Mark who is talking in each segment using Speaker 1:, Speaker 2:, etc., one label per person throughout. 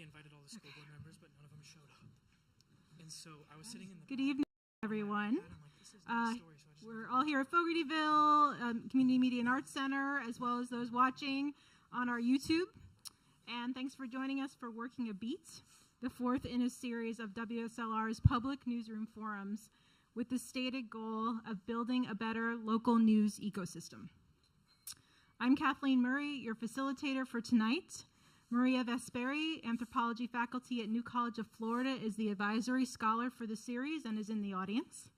Speaker 1: He invited all the school board members, but none of them showed up. And so I was sitting in the...
Speaker 2: Good evening, everyone.
Speaker 1: Like,
Speaker 2: We're all here at Fogartyville Community Media and Arts Center, as well as those watching on our YouTube. And thanks for joining us for Working a Beat, the fourth in a series of WSLR's public newsroom forums with the stated goal of building a better local news ecosystem. I'm Kathleen Murray, your facilitator for tonight. Maria Vesperi, anthropology faculty at New College of Florida, is the advisory scholar for the series and is in the audience.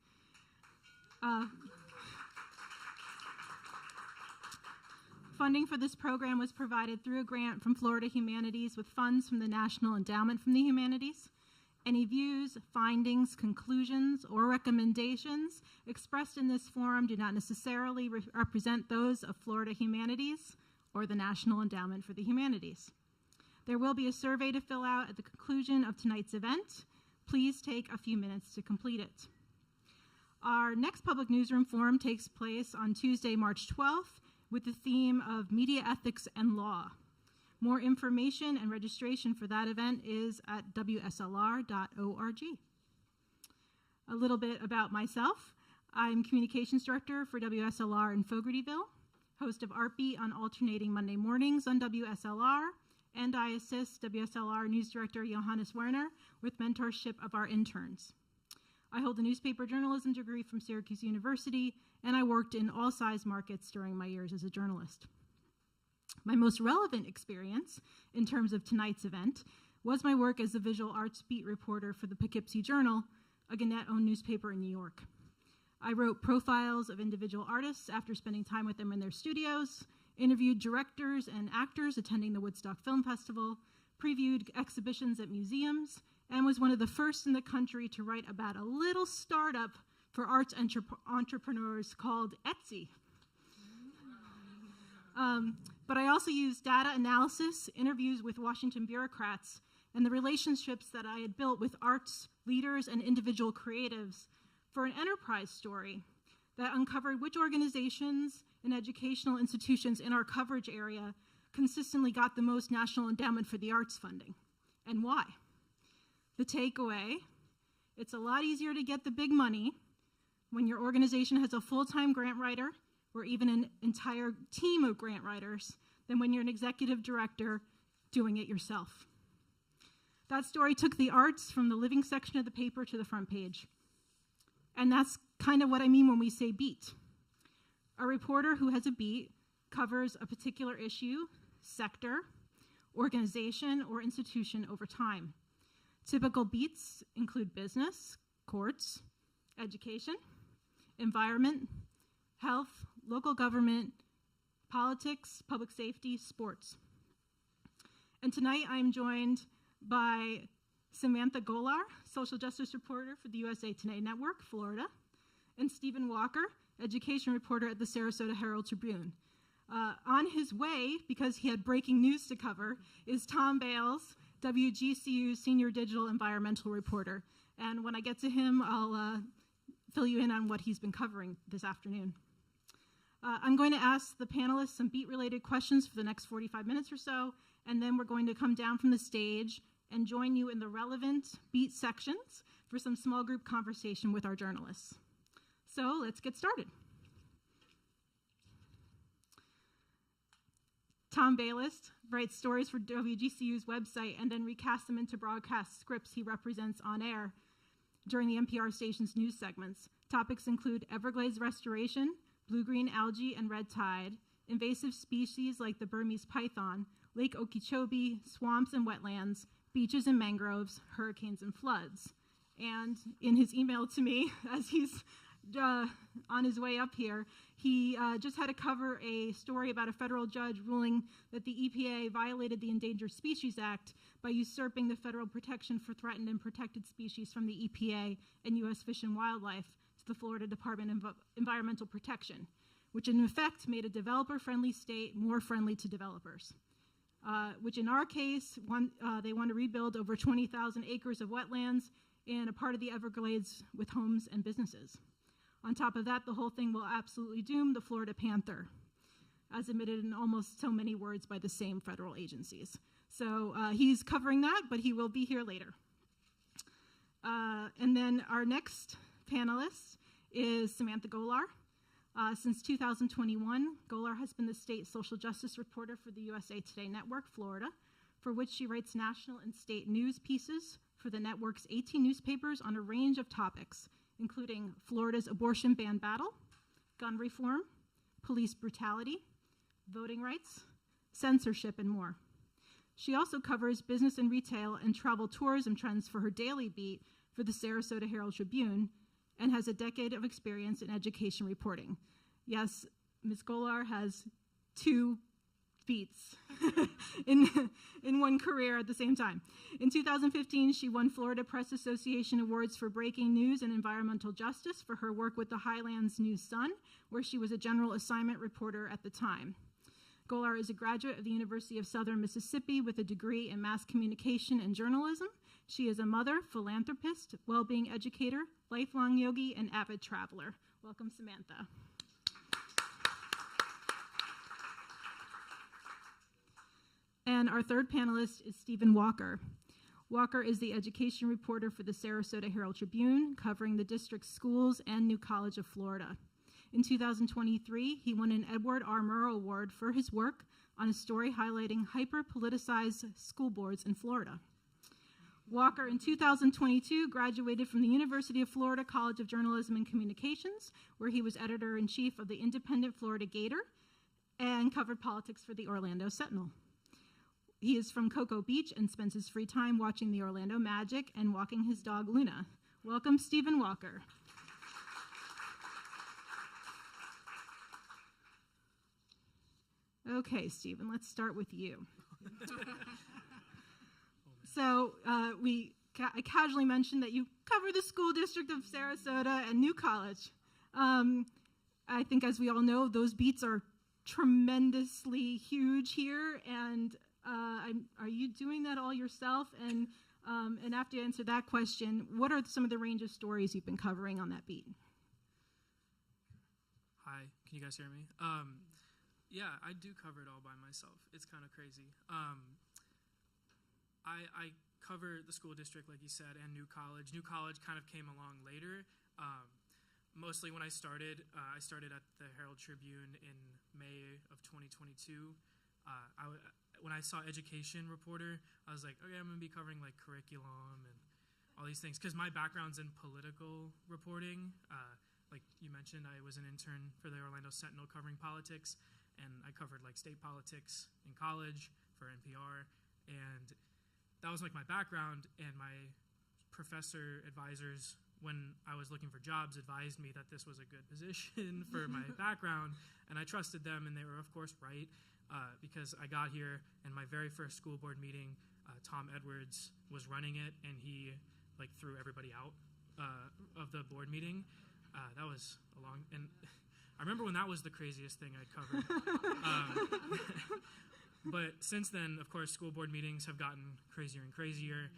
Speaker 2: Funding for this program was provided through a grant from Florida Humanities with funds from the National Endowment for the Humanities. Any views, findings, conclusions, or recommendations expressed in this forum do not necessarily represent those of Florida Humanities or the National Endowment for the Humanities. There will be a survey to fill out at the conclusion of tonight's event. Please take a few minutes to complete it. Our next public newsroom forum takes place on Tuesday, March 12th, with the theme of media ethics and law. More information and registration for that event is at wslr.org. A little bit about myself. I'm Communications Director for WSLR in Fogartyville, host of Artbeat on alternating Monday mornings on WSLR, and I assist WSLR News Director Johannes Werner with mentorship of our interns. I hold a newspaper journalism degree from Syracuse University, and I worked in all size markets during my years as a journalist. My most relevant experience in terms of tonight's event was my work as a visual arts beat reporter for the Poughkeepsie Journal, a Gannett-owned newspaper in New York. I wrote profiles of individual artists after spending time with them in their studios, interviewed directors and actors attending the Woodstock Film Festival, previewed exhibitions at museums, and was one of the first in the country to write about a little startup for arts entrepreneurs called Etsy. But I also used data analysis, interviews with Washington bureaucrats, and the relationships that I had built with arts leaders and individual creatives for an enterprise story that uncovered which organizations and educational institutions in our coverage area consistently got the most National Endowment for the Arts funding, and why. The takeaway: it's a lot easier to get the big money when your organization has a full-time grant writer or even an entire team of grant writers than when you're an executive director doing it yourself. That story took the arts from the living section of the paper to the front page. And that's kind of what I mean when we say beat. A reporter who has a beat covers a particular issue, sector, organization, or institution over time. Typical beats include business, courts, education, environment, health, local government, politics, public safety, sports. And tonight I'm joined by Samantha Gholar, social justice reporter for the USA Today Network, Florida, and Stephen Walker, education reporter at the Sarasota Herald-Tribune. On his way, because he had breaking news to cover, is Tom Bayles, WGCU senior digital environmental reporter. And when I get to him, I'll fill you in on what he's been covering this afternoon. I'm going to ask the panelists some beat-related questions for the next 45 minutes or so, and then we're going to come down from the stage and join you in the relevant beat sections for some small group conversation with our journalists. So let's get started. Tom Bayles writes stories for WGCU's website and then recasts them into broadcast scripts he represents on air during the NPR station's news segments. Topics include Everglades restoration, blue-green algae and red tide, invasive species like the Burmese python, Lake Okeechobee, swamps and wetlands, beaches and mangroves, hurricanes and floods. And in his email to me, as he's on his way up here, he just had to cover a story about a federal judge ruling that the EPA violated the Endangered Species Act by usurping the federal protection for threatened and protected species from the EPA and U.S. Fish and Wildlife to the Florida Department of Environmental Protection, which in effect made a developer-friendly state more friendly to developers. Which in our case, they want to rebuild over 20,000 acres of wetlands in a part of the Everglades with homes and businesses. On top of that, the whole thing will absolutely doom the Florida panther. as admitted in almost so many words by the same federal agencies. So he's covering that, but he will be here later. And then our next panelist is Samantha Gholar. Since 2021, Gholar has been the state social justice reporter for the USA Today Network, Florida, for which she writes national and state news pieces for the network's 18 newspapers on a range of topics, including Florida's abortion ban battle, gun reform, police brutality, voting rights, censorship, and more. She also covers business and retail and travel tourism trends for her daily beat for the Sarasota Herald-Tribune and has a decade of experience in education reporting. Yes, Ms. Gholar has 2 beats in one career at the same time. In 2015, she won Florida Press Association Awards for Breaking News and Environmental Justice for her work with the Highlands News-Sun, where she was a general assignment reporter at the time. Gholar is a graduate of the University of Southern Mississippi with a degree in mass communication and journalism. She is a mother, philanthropist, well-being educator, lifelong yogi, and avid traveler. Welcome, Samantha. And our third panelist is Stephen Walker. Walker is the education reporter for the Sarasota Herald-Tribune, covering the district's schools and New College of Florida. In 2023, he won an Edward R. Murrow Award for his work on a story highlighting hyper-politicized school boards in Florida. Walker, in 2022, graduated from the University of Florida College of Journalism and Communications, where he was editor-in-chief of the independent Florida Gator and covered politics for the Orlando Sentinel. He is from Cocoa Beach and spends his free time watching the Orlando Magic and walking his dog, Luna. Welcome, Stephen Walker. Okay, Stephen, let's start with you. So I casually mentioned that you cover the school district of Sarasota and New College. I think, as we all know, those beats are tremendously huge here, and are you doing that all yourself? And after you answer that question, what are some of the range of stories you've been covering on that beat?
Speaker 1: Hi, can you guys hear me? Yeah, I do cover it all by myself. It's kind of crazy. I cover the school district, like you said, and New College. New College kind of came along later. Mostly when I started at the Herald-Tribune in May of 2022. When I saw education reporter, I was like, okay, I'm going to be covering like curriculum and all these things. Because my background's in political reporting. Like you mentioned, I was an intern for the Orlando Sentinel covering politics. And I covered like state politics in college for NPR. And that was like my background. And my professor advisors, when I was looking for jobs, advised me that this was a good position for my background. And I trusted them, and they were, of course, right. Because I got here, and my very first school board meeting, Tom Edwards was running it, and he like threw everybody out of the board meeting. That was a long, and I remember when that was the craziest thing I'd covered. But since then, of course, school board meetings have gotten crazier and crazier.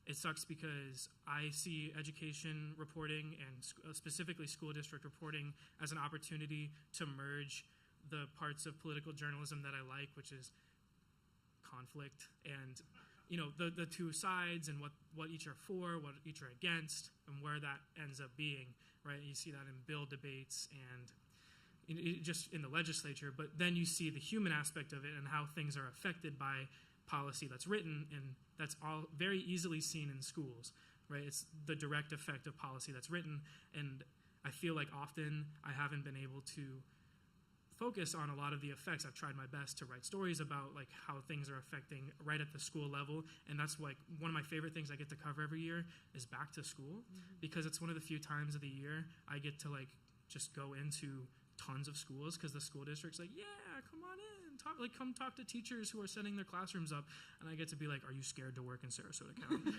Speaker 1: It sucks because I see education reporting and specifically school district reporting as an opportunity to merge the parts of political journalism that I like, which is conflict and, you know, the two sides and what each are for, what each are against, and where that ends up being, right? You see that in bill debates and just in the legislature, but then you see the human aspect of it and how things are affected by policy that's written, and that's all very easily seen in schools, right? It's the direct effect of policy that's written, and I feel like often I haven't been able to focus on a lot of the effects. I've tried my best to write stories about like how things are affecting right at the school level, and that's like one of my favorite things I get to cover every year is back to school, because it's one of the few times of the year I get to like just go into tons of schools, because the school district's like, yeah, come on in, come talk to teachers who are setting their classrooms up, and I get to be like, are you scared to work in Sarasota County?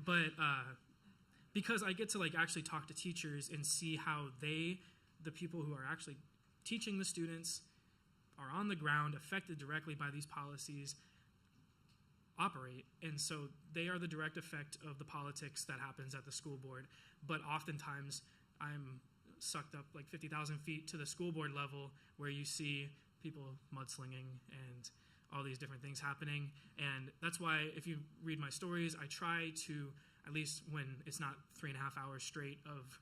Speaker 1: But because I get to like actually talk to teachers and see how the people who are actually teaching the students are on the ground, affected directly by these policies, operate. And so they are the direct effect of the politics that happens at the school board. But oftentimes I'm sucked up like 50,000 feet to the school board level, where you see people mudslinging and all these different things happening. And that's why if you read my stories, I try to, at least when it's not 3.5 hours straight of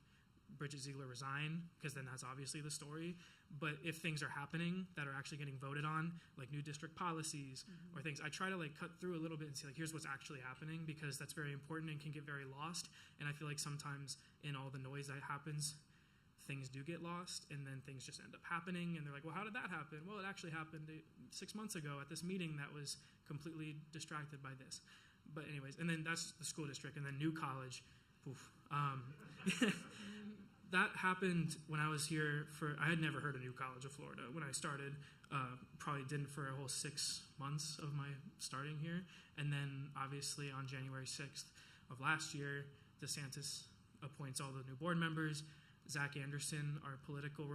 Speaker 1: Bridget Ziegler resign, because then that's obviously the story. But if things are happening that are actually getting voted on, like new district policies or things, I try to like cut through a little bit and see like, here's what's actually happening, because that's very important and can get very lost. And I feel like sometimes in all the noise that happens, things do get lost, and then things just end up happening, and they're like, well, how did that happen? Well, it actually happened 6 months ago at this meeting that was completely distracted by this. But anyways, and then that's the school district, and then New College. That happened when I was here I had never heard of New College of Florida when I started. Probably didn't for a whole 6 months of my starting here. And then obviously on January 6th of last year, DeSantis appoints all the new board members. Zach Anderson, our political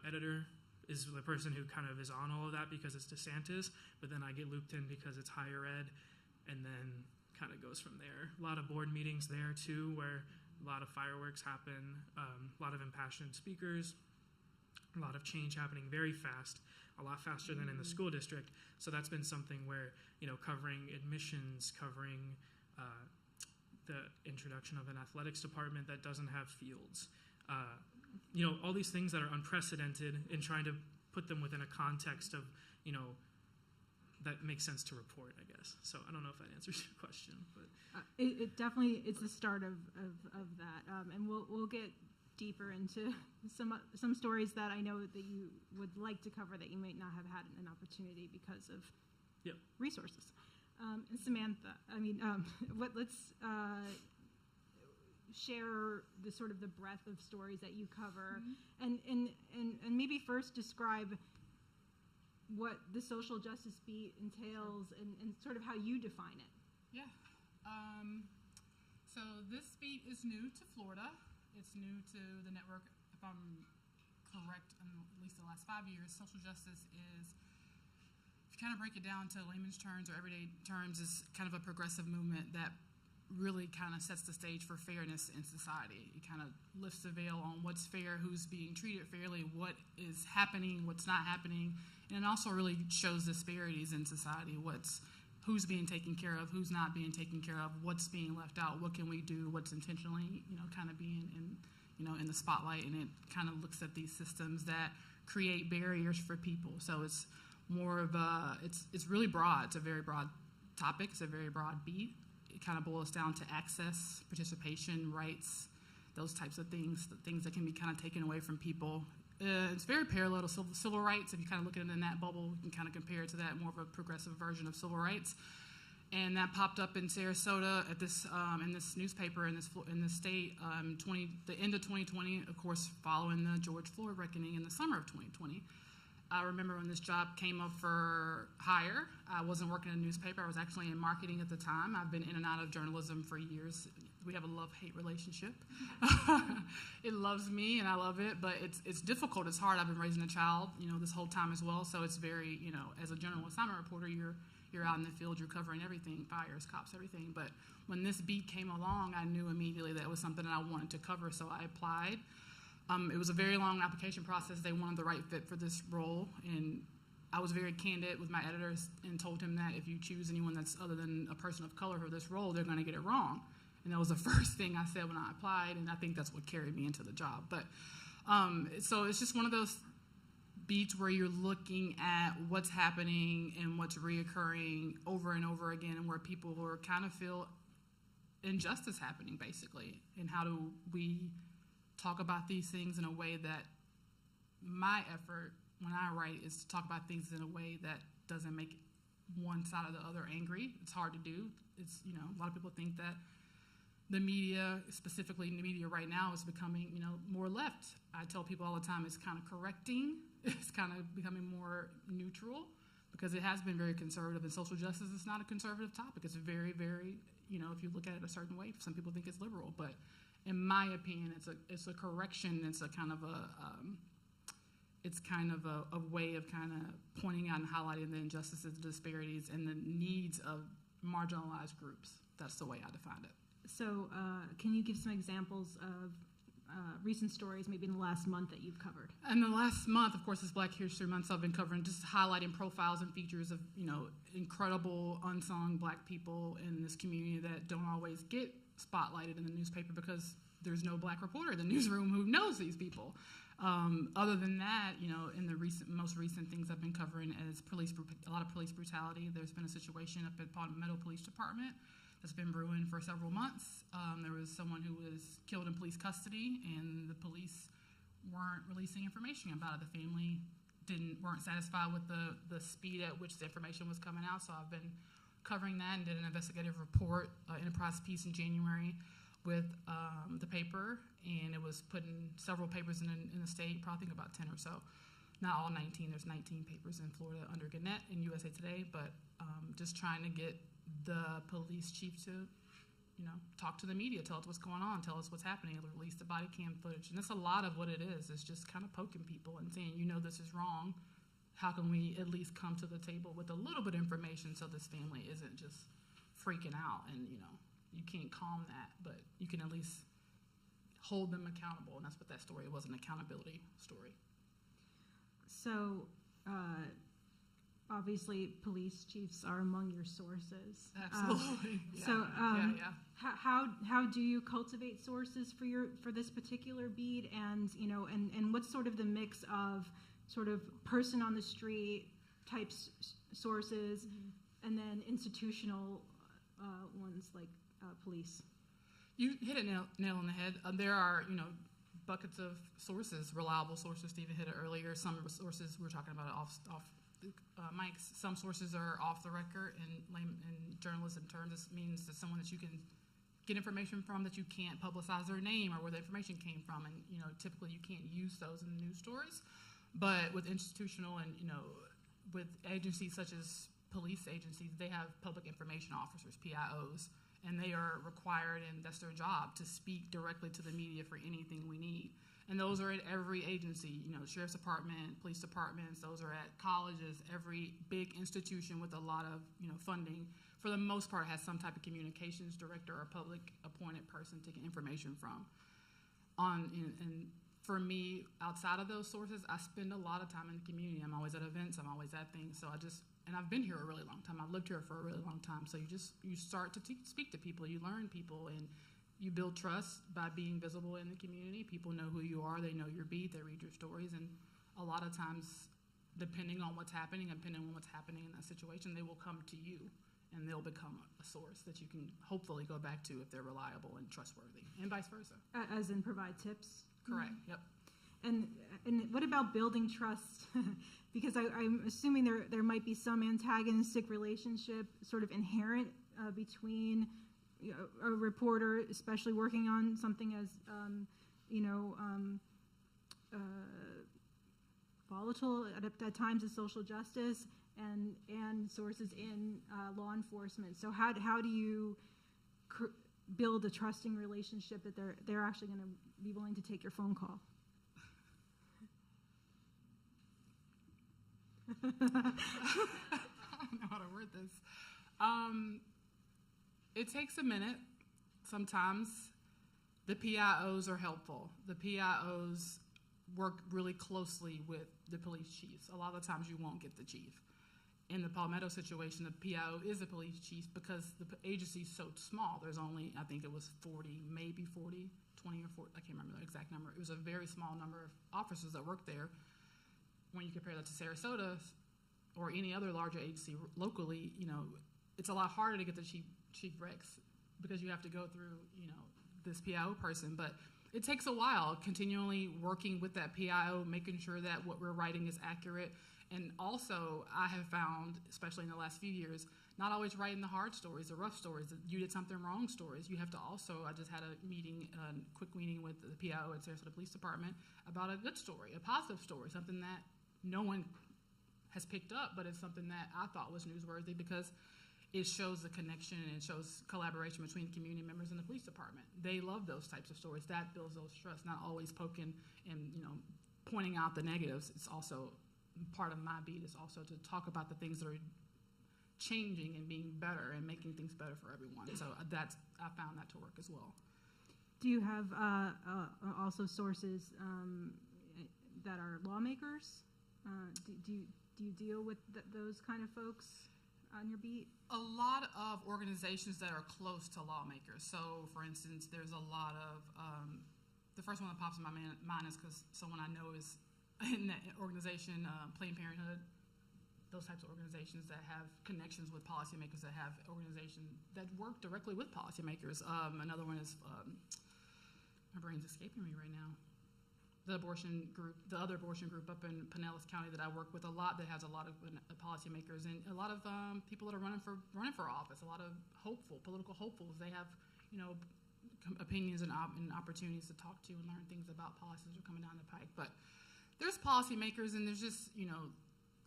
Speaker 1: editor, is the person who kind of is on all of that because it's DeSantis, but then I get looped in because it's higher ed, and then kind of goes from there. A lot of board meetings there too, where a lot of fireworks happen, a lot of impassioned speakers, a lot of change happening very fast, a lot faster than in the school district. So that's been something where, covering admissions, covering the introduction of an athletics department that doesn't have fields, all these things that are unprecedented, and trying to put them within a context of, that makes sense to report, I guess. So I don't know if that answers your question, but
Speaker 2: it definitely is the start of that, and we'll get deeper into some stories that I know that you would like to cover that you might not have had an opportunity because of resources. And Samantha, let's share the sort of the breadth of stories that you cover, and maybe first describe what the social justice beat entails and sort of how you define it.
Speaker 3: Yeah. So this beat is new to Florida. It's new to the network. If I'm correct, in at least the last 5 years, social justice is, if you kind of break it down to layman's terms or everyday terms, is kind of a progressive movement that really kind of sets the stage for fairness in society. It kind of lifts the veil on what's fair, who's being treated fairly, what is happening, what's not happening, and it also really shows disparities in society. Who's being taken care of, who's not being taken care of, what's being left out, what can we do, what's intentionally, kind of being in the spotlight, and it kind of looks at these systems that create barriers for people. So it's more of it's really broad. It's a very broad topic. It's a very broad beat. It kind of boils down to access, participation, rights, those types of things, the things that can be kind of taken away from people. It's very parallel to civil rights. If you kind of look at it in that bubble, you can kind of compare it to that, more of a progressive version of civil rights. And that popped up in Sarasota at this in this newspaper in this state, the end of 2020, of course, following the George Floyd reckoning in the summer of 2020. I remember when this job came up for hire, I wasn't working in a newspaper. I was actually in marketing at the time. I've been in and out of journalism for years. We have a love-hate relationship. It loves me and I love it, but it's difficult. It's hard. I've been raising a child, this whole time as well. So it's very, as a general assignment reporter, you're out in the field, you're covering everything, fires, cops, everything. But when this beat came along, I knew immediately that it was something that I wanted to cover, so I applied. It was a very long application process. They wanted the right fit for this role, and I was very candid with my editors and told him that if you choose anyone that's other than a person of color for this role, they're going to get it wrong. And that was the first thing I said when I applied, and I think that's what carried me into the job. But so it's just one of those beats where you're looking at what's happening and what's reoccurring over and over again, and where people are kind of feel injustice happening, basically. And how do we talk about these things in a way that my effort when I write is to talk about things in a way that doesn't make one side or the other angry. It's hard to do. It's, a lot of people think that the media, specifically the media right now, is becoming, more left. I tell people all the time it's kind of correcting. It's kind of becoming more neutral because it has been very conservative, and social justice is not a conservative topic. It's very, very, if you look at it a certain way, some people think it's liberal, but in my opinion, it's a correction. It's a kind of a way of kind of pointing out and highlighting the injustices, the disparities, and the needs of marginalized groups. That's the way I define it.
Speaker 2: So can you give some examples of recent stories, maybe in the last month, that you've covered?
Speaker 3: In the last month, of course, it's Black History Month, so I've been covering, just highlighting profiles and features of, incredible unsung Black people in this community that don't always get spotlighted in the newspaper because there's no Black reporter in the newsroom who knows these people. Other than that, in the most recent things I've been covering is a lot of police brutality. There's been a situation up at Palmetto Police Department that's been brewing for several months. There was someone who was killed in police custody, and the police weren't releasing information about it. The family weren't satisfied with the speed at which the information was coming out, so I've been covering that and did an investigative report, enterprise piece in January with the paper, and it was put in several papers in the state, probably about 10 or so. Not all 19, there's 19 papers in Florida under Gannett and USA Today, but just trying to get the police chief to, talk to the media, tell us what's going on, tell us what's happening, release the body cam footage. And that's a lot of what it is. It's just kind of poking people and saying, this is wrong. How can we at least come to the table with a little bit of information so this family isn't just freaking out? And, you can't calm that, but you can at least hold them accountable. And that's what that story was, an accountability story.
Speaker 2: So, obviously, police chiefs are among your sources.
Speaker 3: Absolutely.
Speaker 2: So, how do you cultivate sources for this particular beat, and and what's sort of the mix of sort of person on the street type sources, and then institutional ones like police?
Speaker 3: You hit it nail on the head. There are buckets of sources, reliable sources. Stephen hit it earlier. Some sources, we're talking about it off mics. Some sources are off the record. In journalism terms, this means that someone that you can get information from that you can't publicize their name or where the information came from. And typically you can't use those in the news stories. But with institutional and with agencies such as police agencies, they have public information officers, PIOs, and they are required, and that's their job, to speak directly to the media for anything we need. And those are at every agency, sheriff's department, police departments, those are at colleges, every big institution with a lot of, funding, for the most part, has some type of communications director or public appointed person to get information from. And for me, outside of those sources, I spend a lot of time in the community. I'm always at events, I'm always at things, and I've been here a really long time. I've lived here for a really long time. So you start to speak to people, you learn people, and you build trust by being visible in the community. People know who you are, they know your beat, they read your stories, and a lot of times, depending on what's happening in that situation, they will come to you, and they'll become a source that you can hopefully go back to if they're reliable and trustworthy, and vice versa.
Speaker 2: As in provide tips?
Speaker 3: Correct, yep.
Speaker 2: And what about building trust? Because I'm assuming there might be some antagonistic relationship sort of inherent between a reporter, especially working on something as volatile at times as social justice, and sources in law enforcement. So how do you build a trusting relationship that they're actually going to be willing to take your phone call?
Speaker 3: I don't know how to word this. It takes a minute. Sometimes the PIOs are helpful. The PIOs work really closely with the police chiefs. A lot of the times you won't get the chief. In the Palmetto situation, the PIO is the police chief because the agency is so small. There's only, I think it was 40, maybe 40, 20 or 40, I can't remember the exact number. It was a very small number of officers that worked there. When you compare that to Sarasota or any other larger agency locally, it's a lot harder to get the chief recs because you have to go through, this PIO person. But it takes a while, continually working with that PIO, making sure that what we're writing is accurate. And also, I have found, especially in the last few years, not always writing the hard stories, the rough stories, the you did something wrong stories. You have to also, I just had a quick meeting with the PIO at Sarasota Police Department about a good story, a positive story, something that no one has picked up, but it's something that I thought was newsworthy because it shows the connection and it shows collaboration between community members and the police department. They love those types of stories. That builds those trust, not always poking and pointing out the negatives. It's also part of my beat is also to talk about the things that are changing and being better and making things better for everyone. So I found that to work as well.
Speaker 2: Do you have also sources that are lawmakers? Do you deal with those kind of folks on your beat?
Speaker 3: A lot of organizations that are close to lawmakers. So, for instance, there's a lot of the first one that pops in my mind is because someone I know is in that organization, Planned Parenthood. Those types of organizations that have connections with policymakers, that have organizations that work directly with policymakers. Another one is, my brain's escaping me right now. The other abortion group up in Pinellas County that I work with a lot, that has a lot of policymakers and a lot of people that are running for office. A lot of political hopefuls. They have, opinions and opportunities to talk to and learn things about policies that are coming down the pike. But there's policymakers, and there's just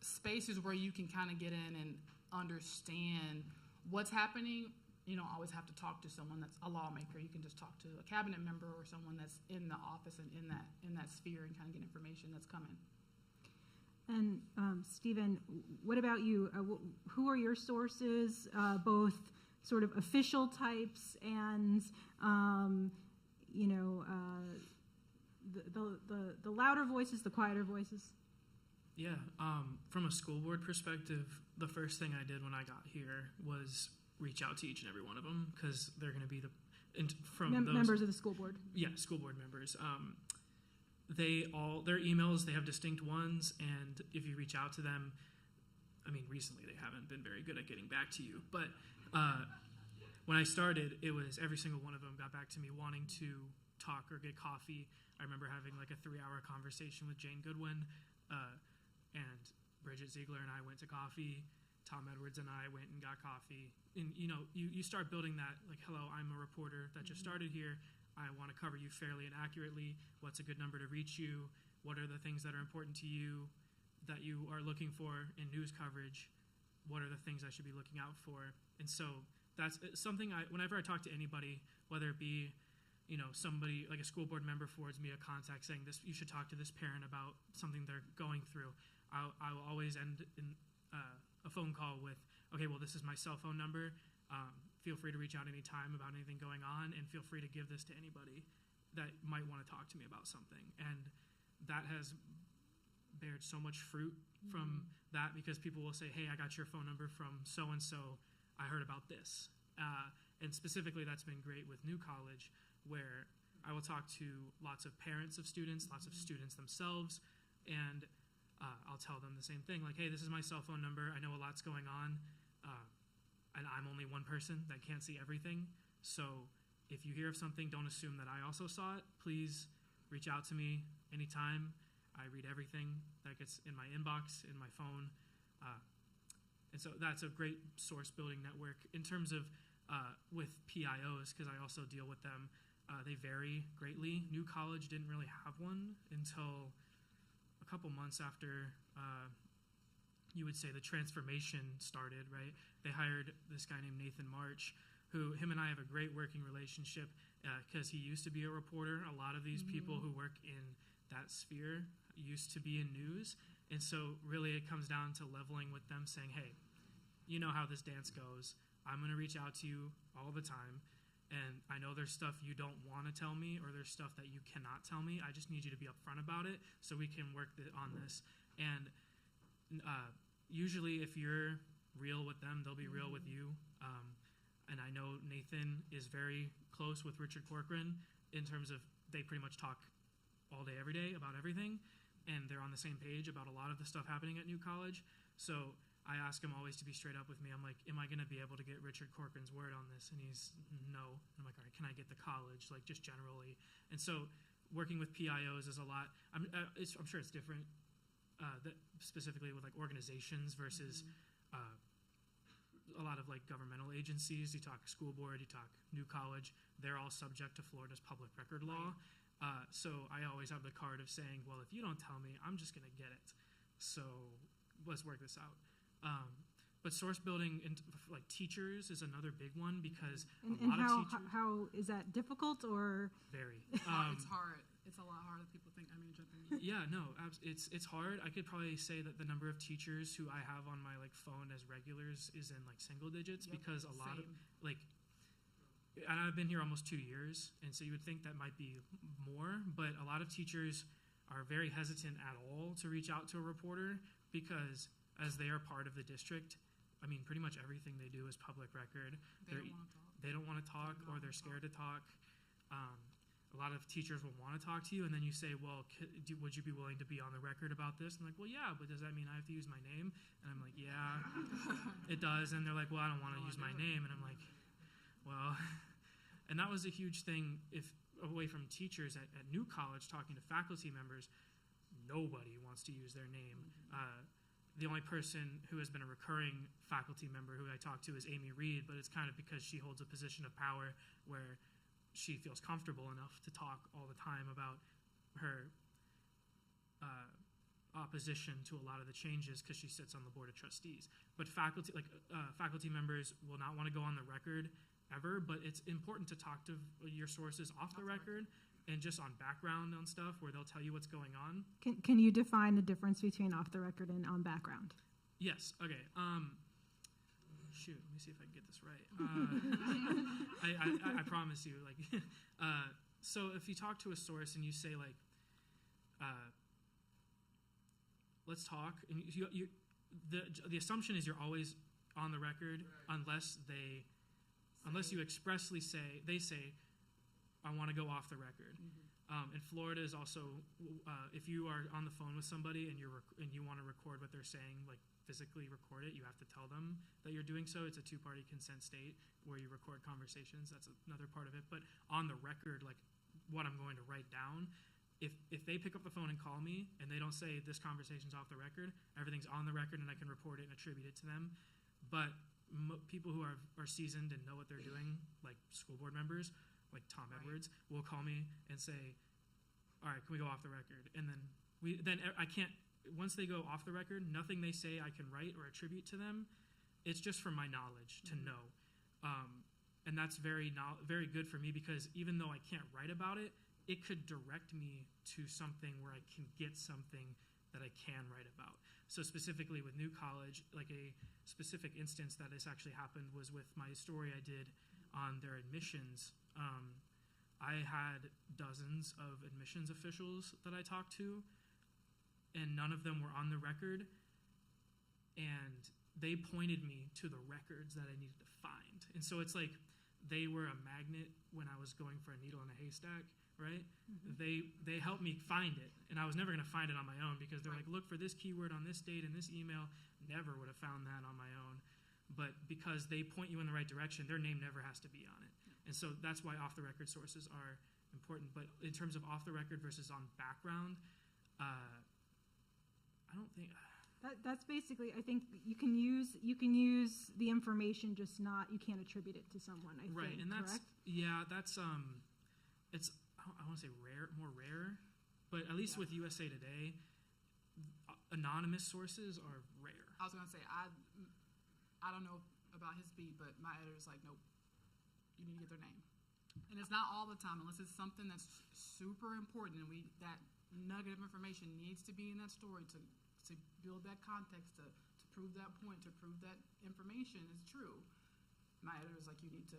Speaker 3: spaces where you can kind of get in and understand what's happening. You don't always have to talk to someone that's a lawmaker. You can just talk to a cabinet member or someone that's in the office and in that sphere and kind of get information that's coming.
Speaker 2: And Stephen, what about you? Who are your sources, both sort of official types and the louder voices, the quieter voices?
Speaker 1: Yeah, from a school board perspective, the first thing I did when I got here was reach out to each and every one of them, because they're going to be
Speaker 2: members of the school board.
Speaker 1: Yeah, school board members. Their emails, they have distinct ones, and if you reach out to them, recently they haven't been very good at getting back to you, but when I started, it was every single one of them got back to me wanting to talk or get coffee. I remember having like a 3-hour conversation with Jane Goodwin, and Bridget Ziegler and I went to coffee. Tom Edwards and I went and got coffee. And, you start building that, like, hello, I'm a reporter that just started here. I want to cover you fairly and accurately. What's a good number to reach you? What are the things that are important to you that you are looking for in news coverage? What are the things I should be looking out for? And so that's something whenever I talk to anybody, whether it be, somebody like a school board member forwards me a contact saying this, you should talk to this parent about something they're going through. I will always end in a phone call with, okay, well, this is my cell phone number. Feel free to reach out anytime about anything going on, and feel free to give this to anybody that might want to talk to me about something. And that has bared so much fruit from that, because people will say, hey, I got your phone number from so-and-so. I heard about this. And specifically, that's been great with New College, where I will talk to lots of parents of students, lots of students themselves, and I'll tell them the same thing, like, hey, this is my cell phone number. I know a lot's going on, and I'm only one person that can't see everything. So if you hear of something, don't assume that I also saw it. Please reach out to me anytime. I read everything that gets in my inbox, in my phone. And so that's a great source building network. In terms of with PIOs, because I also deal with them, they vary greatly. New College didn't really have one until a couple months after you would say the transformation started, right? They hired this guy named Nathan March, him and I have a great working relationship, because he used to be a reporter. A lot of these people who work in that sphere used to be in news. And so really it comes down to leveling with them, saying, hey, you know how this dance goes. I'm going to reach out to you all the time. And I know there's stuff you don't want to tell me, or there's stuff that you cannot tell me. I just need you to be upfront about it so we can work on this. And usually if you're real with them, they'll be real with you. And I know Nathan is very close with Richard Corcoran in terms of they pretty much talk all day, every day about everything. And they're on the same page about a lot of the stuff happening at New College. So I ask him always to be straight up with me. I'm like, am I going to be able to get Richard Corcoran's word on this? And he's no. And I'm like, all right, can I get the college, like just generally? And so working with PIOs is a lot. I'm sure it's different specifically with like organizations versus a lot of like governmental agencies. You talk school board, you talk New College. They're all subject to Florida's public record law. So I always have the card of saying, well, if you don't tell me, I'm just going to get it. So let's work this out. But source building into like teachers is another big one, because a lot of teachers.
Speaker 2: How is that difficult or?
Speaker 1: Very.
Speaker 3: It's hard. It's a lot harder than people think.
Speaker 1: Yeah, no, it's hard. I could probably say that the number of teachers who I have on my like phone as regulars is in like single digits, because a lot of like and I've been here almost 2 years, and so you would think that might be more, but a lot of teachers are very hesitant at all to reach out to a reporter because as they are part of the district, I mean, pretty much everything they do is public record. They don't want to talk, or they're scared to talk. A lot of teachers will want to talk to you, and then you say, well, would you be willing to be on the record about this? And like, well, yeah, but does that mean I have to use my name? And I'm like, yeah, it does. And they're like, well, I don't want to use my name. And I'm like, well, and that was a huge thing away from teachers at New College, talking to faculty members, nobody wants to use their name. The only person who has been a recurring faculty member who I talk to is Amy Reed, but it's kind of because she holds a position of power where she feels comfortable enough to talk all the time about her opposition to a lot of the changes because she sits on the board of trustees. But faculty members will not want to go on the record ever, but it's important to talk to your sources off the record and just on background on stuff where they'll tell you what's going on.
Speaker 2: Can you define the difference between off the record and on background?
Speaker 1: Yes. Okay. Shoot, let me see if I can get this right. I promise you. So if you talk to a source and you say let's talk, and the assumption is you're always on the record unless you expressly say I want to go off the record. In Florida is also if you are on the phone with somebody and you want to record what they're saying, like physically record it, you have to tell them that you're doing so. It's a two-party consent state where you record conversations. That's another part of it. But on the record, like what I'm going to write down, if they pick up the phone and call me and they don't say this conversation's off the record, everything's on the record and I can report it and attribute it to them. But people who are seasoned and know what they're doing, like school board members, like Tom Edwards, will call me and say, all right, can we go off the record? And then I can't, once they go off the record, nothing they say I can write or attribute to them. It's just from my knowledge to know. And that's very good for me because even though I can't write about it, it could direct me to something where I can get something that I can write about. So specifically with New College, like a specific instance that this actually happened was with my story I did on their admissions. I had dozens of admissions officials that I talked to, and none of them were on the record, and they pointed me to the records that I needed to find. And so it's like they were a magnet when I was going for a needle in a haystack, right? Mm-hmm. They helped me find it, and I was never going to find it on my own because they're like, look for this keyword on this date in this email. Never would have found that on my own. But because they point you in the right direction, their name never has to be on it. And so that's why off-the-record sources are important. But in terms of off-the-record versus on background, I don't think...
Speaker 2: That's basically, I think you can use the information, just not, you can't attribute it to someone, I think,
Speaker 1: and that's, correct? Yeah, that's, it's, I want to say more rare, but at least with USA Today, anonymous sources are rare.
Speaker 3: I was going to say, I don't know about his beat, but my editor's like, nope, you need to get their name. And it's not all the time, unless it's something that's super important, and that nugget of information needs to be in that story to build that context, to prove that point, to prove that information is true. My editor's like, you need to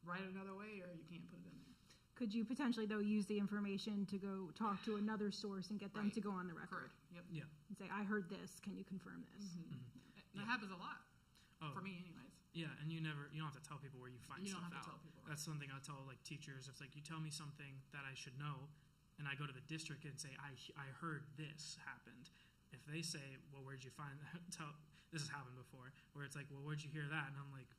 Speaker 3: write it another way or you can't put it in there.
Speaker 2: Could you potentially, though, use the information to go talk to another source and get them to go on the record?
Speaker 3: Correct. Yep.
Speaker 1: Yeah.
Speaker 2: And say, I heard this, can you confirm this?
Speaker 3: Mm-hmm. Mm-hmm. That happens a lot, for me anyways.
Speaker 1: Yeah, and you don't have to tell people where you find stuff out.
Speaker 3: You don't have to tell people. Right.
Speaker 1: That's something I tell like teachers. It's like, you tell me something that I should know, and I go to the district and say, I heard this happened. If they say, well, where'd you find that? This has happened before, where it's like, well, where'd you hear that? And I'm like,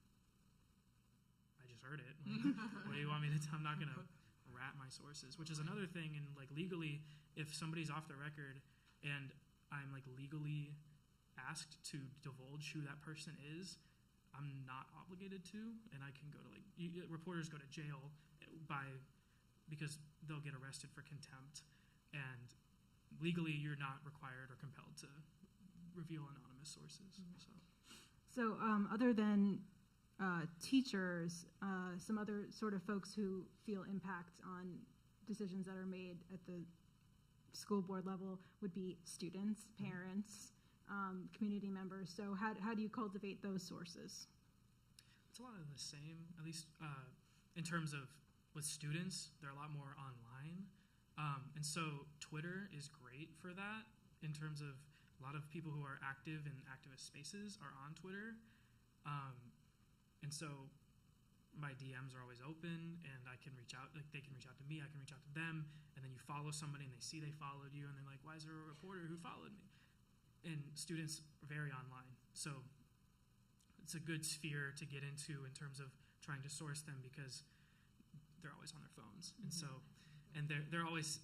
Speaker 1: I just heard it. Like, what do you want me to tell? I'm not going to rat my sources, which is another thing. And like legally, if somebody's off the record and I'm like legally asked to divulge who that person is, I'm not obligated to, and I can go to reporters go to jail because they'll get arrested for contempt, and legally you're not required or compelled to reveal anonymous sources.
Speaker 2: So other than teachers, some other sort of folks who feel impact on decisions that are made at the school board level would be students, parents, community members. So how do you cultivate those sources?
Speaker 1: It's a lot of the same, at least in terms of with students, they're a lot more online. And so Twitter is great for that in terms of a lot of people who are active in activist spaces are on Twitter. And so my DMs are always open, and I can reach out, like they can reach out to me, I can reach out to them, and then you follow somebody and they see they followed you and they're like, why is there a reporter who followed me? And students are very online. So it's a good sphere to get into in terms of trying to source them because they're always on their phones. And so, and they're always,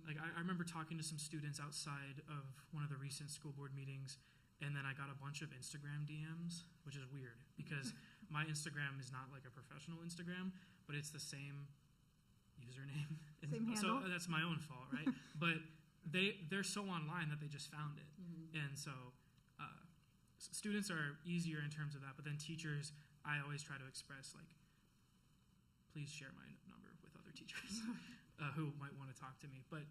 Speaker 1: like I remember talking to some students outside of one of the recent school board meetings, and then I got a bunch of Instagram DMs, which is weird because my Instagram is not like a professional Instagram, but it's the same username.
Speaker 2: Same
Speaker 1: so
Speaker 2: handle?
Speaker 1: that's my own fault, right? But they're so online that they just found it. And so students are easier in terms of that, but then teachers, I always try to express like, please share my number with other teachers who might want to talk to me. But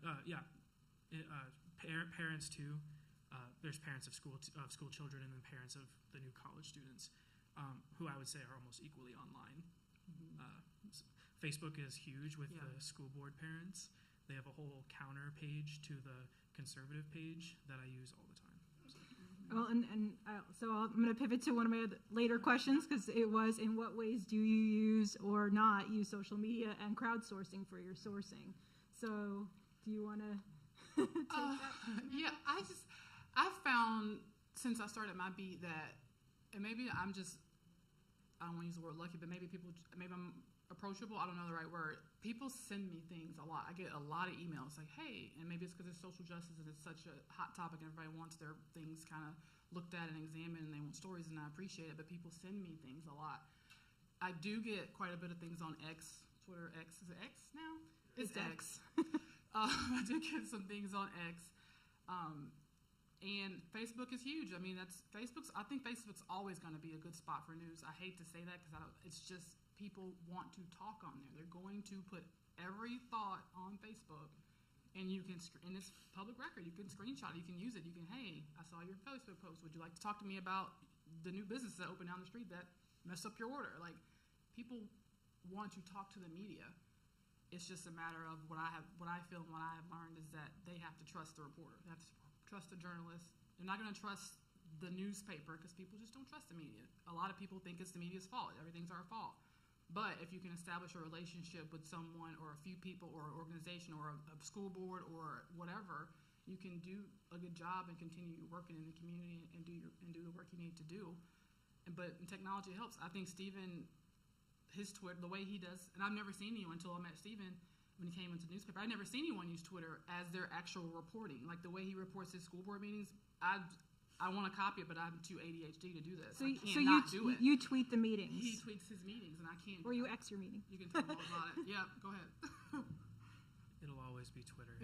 Speaker 1: parents too. There's parents of school children, and then parents of the new college students, who I would say are almost equally online. Facebook is huge with the school board parents. They have a whole counter page to the conservative page that I use all the time.
Speaker 2: Well, so I'm going to pivot to one of my later questions, because it was, in what ways do you use or not use social media and crowdsourcing for your sourcing? So do you want to take that?
Speaker 3: Yeah, I've found since I started my beat that, and maybe I don't want to use the word lucky, but maybe I'm approachable. I don't know the right word. People send me things a lot. I get a lot of emails like, hey, and maybe it's because it's social justice and it's such a hot topic and everybody wants their things kind of looked at and examined and they want stories, and I appreciate it, but people send me things a lot. I do get quite a bit of things on X, Twitter X. Is it X now? It's X. I do get some things on X. And Facebook is huge. I mean, I think Facebook's always going to be a good spot for news. I hate to say that because it's just people want to talk on there. They're going to put every thought on Facebook, and and it's public record. You can screenshot it. You can use it. You can, hey, I saw your Facebook post. Would you like to talk to me about the new business that opened down the street that messed up your order? Like, people want to talk to the media. It's just a matter of what I feel and what I have learned is that they have to trust the reporter. They have to trust the journalist. They're not going to trust the newspaper because people just don't trust the media. A lot of people think it's the media's fault. Everything's our fault. But if you can establish a relationship with someone or a few people or an organization or a school board or whatever, you can do a good job and continue working in the community and do the work you need to do. But technology helps. I think Stephen, his Twitter, the way he does, and I've never seen anyone until I met Stephen when he came into the newspaper. I'd never seen anyone use Twitter as their actual reporting. Like the way he reports his school board meetings, I want to copy it, but I'm too ADHD to do this. I can't not do it.
Speaker 2: You tweet the meetings.
Speaker 3: He tweets his meetings, and I can't.
Speaker 2: Or you X your meeting.
Speaker 3: You can tell all about it. Yeah, go ahead.
Speaker 1: It'll always be Twitter.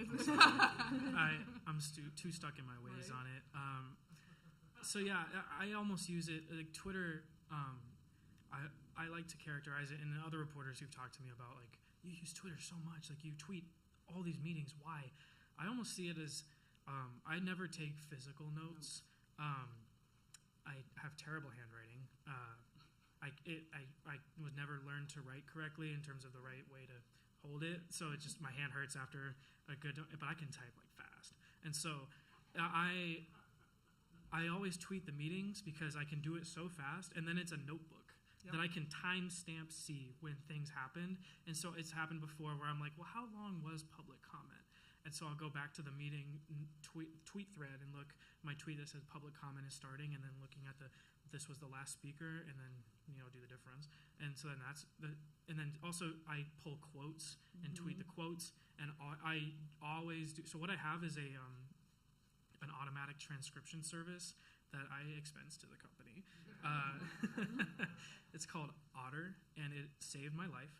Speaker 1: I'm too stuck in my ways on it. So yeah, I almost use it like Twitter. I like to characterize it, and the other reporters who've talked to me about like, you use Twitter so much, like you tweet all these meetings. Why? I almost see it as I never take physical notes. I have terrible handwriting. I would never learn to write correctly in terms of the right way to hold it. So it just, my hand hurts after a good, but I can type like fast. And so I always tweet the meetings because I can do it so fast, and then it's a notebook that I can timestamp see when things happened. And so it's happened before where I'm like, well, how long was public comment? And so I'll go back to the meeting tweet thread and look, my tweet that says public comment is starting, and then looking at this was the last speaker, and then, do the difference. And so then and then also I pull quotes and tweet the quotes, and I always do. So what I have is an automatic transcription service that I expense to the company. It's called Otter, and it saved my life.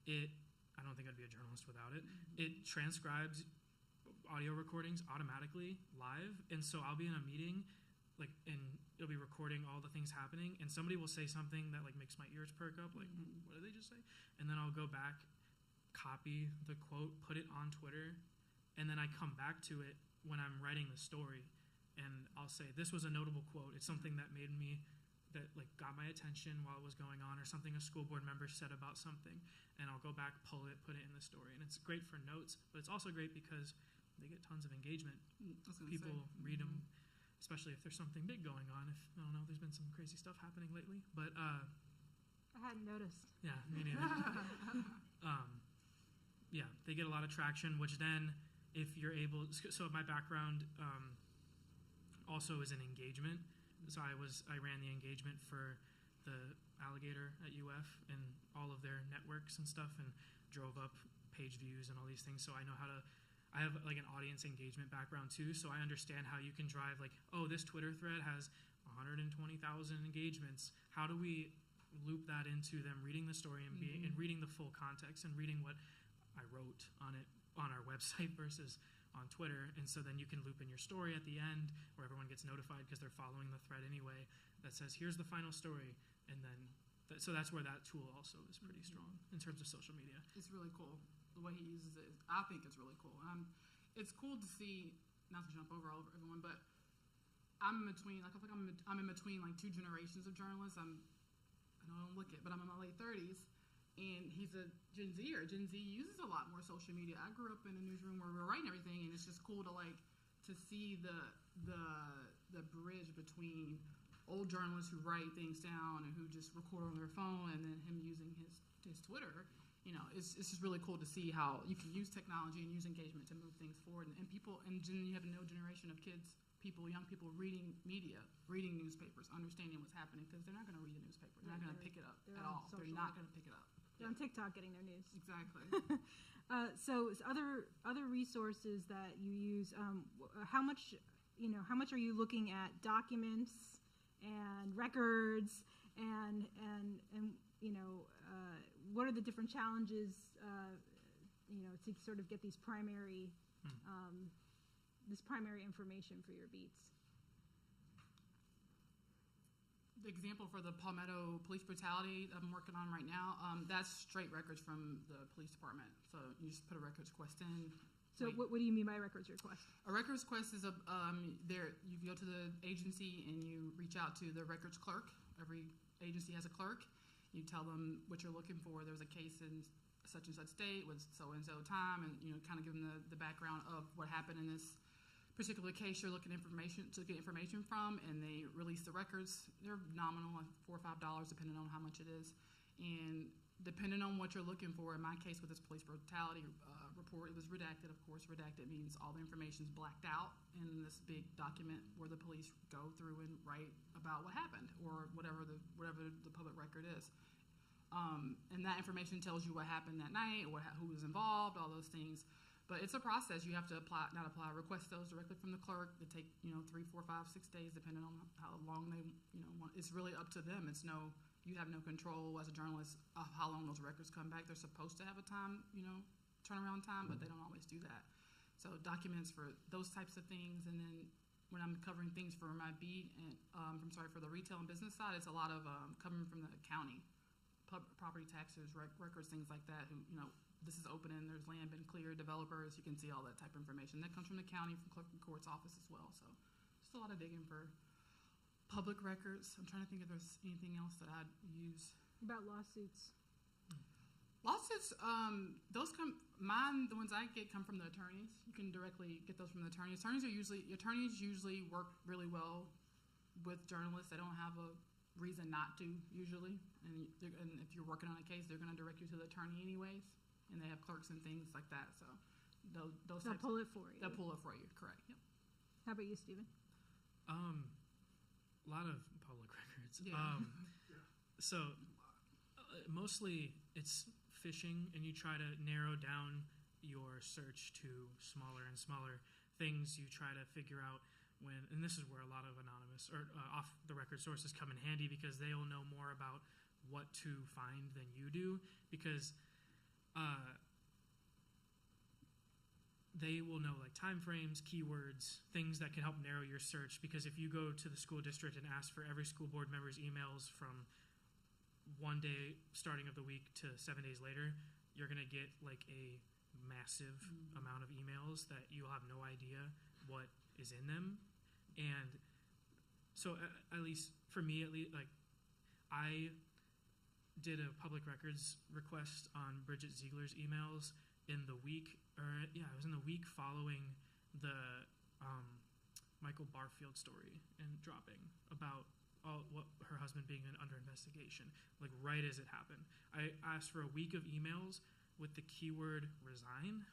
Speaker 1: I don't think I'd be a journalist without it. It transcribes audio recordings automatically live, and so I'll be in a meeting, and it'll be recording all the things happening, and somebody will say something that makes my ears perk up, what did they just say? And then I'll go back, copy the quote, put it on Twitter, and then I come back to it when I'm writing the story, and I'll say, this was a notable quote. It's something that made me that like got my attention while it was going on, or something a school board member said about something, and I'll go back, pull it, put it in the story. And it's great for notes, but it's also great because they get tons of engagement. People read them, especially if there's something big going on. If I don't know, there's been some crazy stuff happening lately, but
Speaker 2: I hadn't noticed.
Speaker 1: yeah, me neither. Yeah, they get a lot of traction, which then if you're able, so my background also is in engagement. So I ran the engagement for the Alligator at UF and all of their networks and stuff, and drove up page views and all these things. So I know how to, I have like an audience engagement background too, so I understand how you can drive like, oh, this Twitter thread has 120,000 engagements. How do we loop that into them reading the story and and reading the full context and reading what I wrote on it on our website versus on Twitter. And so then you can loop in your story at the end where everyone gets notified because they're following the thread anyway that says, here's the final story. And then, so that's where that tool also is pretty strong in terms of social media.
Speaker 3: It's really cool. The way he uses it, I think it's really cool. It's cool to see, not to jump over everyone, but I'm in between, like I feel like I'm in between like two generations of journalists. I don't look it, but I'm in my late 30s. And he's a Gen Zer. Gen Z uses a lot more social media. I grew up in a newsroom where we were writing everything, and it's just cool to see the bridge between old journalists who write things down and who just record on their phone, and then him using his Twitter. You know, it's just really cool to see how you can use technology and use engagement to move things forward. And people, and then you have a new generation of kids, young people reading media, reading newspapers, understanding what's happening, because they're not going to read a newspaper. They're not going to pick it up at all. They're not going to pick it up.
Speaker 2: They're on TikTok getting their news.
Speaker 3: Exactly.
Speaker 2: So other resources that you use, how much are you looking at documents and records and what are the different challenges to sort of get these primary this primary information for your beats?
Speaker 3: The example for the Palmetto police brutality I'm working on right now, that's straight records from the police department. So you just put a records request in.
Speaker 2: So what do you mean by records request?
Speaker 3: A records request is you go to the agency and you reach out to the records clerk. Every agency has a clerk. You tell them what you're looking for. There's a case in such and such state with so and so time, and kind of give them the background of what happened in this particular case you're looking to get information from, and they release the records. They're nominal, like $4 or $5, depending on how much it is. And depending on what you're looking for, in my case with this police brutality report, it was redacted, of course. Redacted means all the information is blacked out in this big document where the police go through and write about what happened, or whatever the public record is. And that information tells you what happened that night, or who was involved, all those things. But it's a process. You have to request those directly from the clerk. They take 3, 4, 5, 6 days, depending on how long they want. It's really up to them. You have no control as a journalist of how long those records come back. They're supposed to have a time, turnaround time, but they don't always do that. So documents for those types of things, and then when I'm covering things for my beat and for the retail and business side, it's a lot of coming from the county, property taxes, records, things like that. This is open and there's land been cleared, developers, you can see all that type of information. That comes from the county, from clerk and court's office as well. So just a lot of digging for public records. I'm trying to think if there's anything else that I'd use.
Speaker 2: About lawsuits?
Speaker 3: Lawsuits, the ones I get come from the attorneys. You can directly get those from the attorneys. Attorneys usually work really well with journalists. They don't have a reason not to usually. And if you're working on a case, they're going to direct you to the attorney anyways. And they have clerks and things like that. So they'll
Speaker 2: pull it for you.
Speaker 3: They'll pull it for you, correct. Yep.
Speaker 2: How about you, Stephen?
Speaker 1: A lot of public records.
Speaker 3: Yeah.
Speaker 1: So mostly it's fishing, and you try to narrow down your search to smaller and smaller things. You try to figure out and this is where a lot of anonymous or off-the-record sources come in handy, because they'll know more about what to find than you do, because they will know like time frames, keywords, things that can help narrow your search. Because if you go to the school district and ask for every school board member's emails from one day starting of the week to 7 days later, you're going to get like a massive amount of emails that you'll have no idea what is in them. And so at least for me, like I did a public records request on Bridget Ziegler's emails in the week, it was in the week following the Michael Barfield story and dropping about what her husband being under investigation, like right as it happened. I asked for a week of emails with the keyword resign.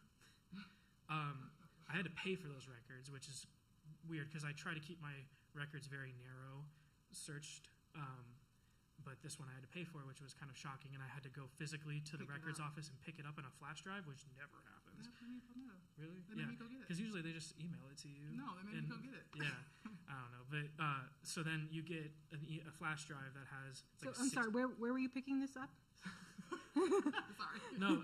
Speaker 1: I had to pay for those records, which is weird because I try to keep my records very narrow searched. But this one I had to pay for, which was kind of shocking, and I had to go physically to the records office and pick it up in a flash drive, which never happens. Really?
Speaker 3: They made me go get it.
Speaker 1: Because usually they just email it to you.
Speaker 3: No, they made me go get it.
Speaker 1: Yeah, I don't know. But so then you get a flash drive that has.
Speaker 2: So I'm sorry. Where were you picking this up?
Speaker 3: Sorry.
Speaker 1: No.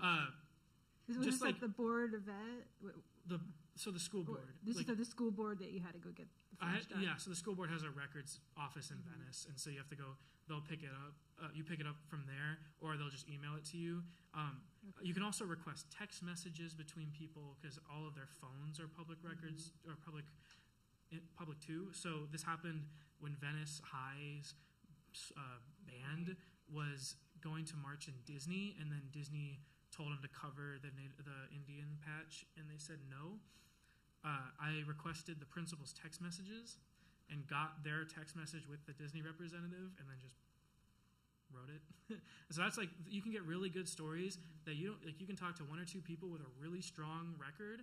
Speaker 2: Was
Speaker 1: just
Speaker 2: this like the board of ed?
Speaker 1: The school board.
Speaker 2: This is the school board that you had to go get the flash drive?
Speaker 1: Yeah, so the school board has a records office in Venice, and so you have to go. They'll pick it up. You pick it up from there, or they'll just email it to you. You can also request text messages between people because all of their phones are public records or public too. So this happened when Venice High's band was going to march in Disney, and then Disney told them to cover the Indian patch, and they said no. I requested the principal's text messages and got their text message with the Disney representative, and then just wrote it. So that's like, you can get really good stories that you don't, like, you can talk to one or two people with a really strong record,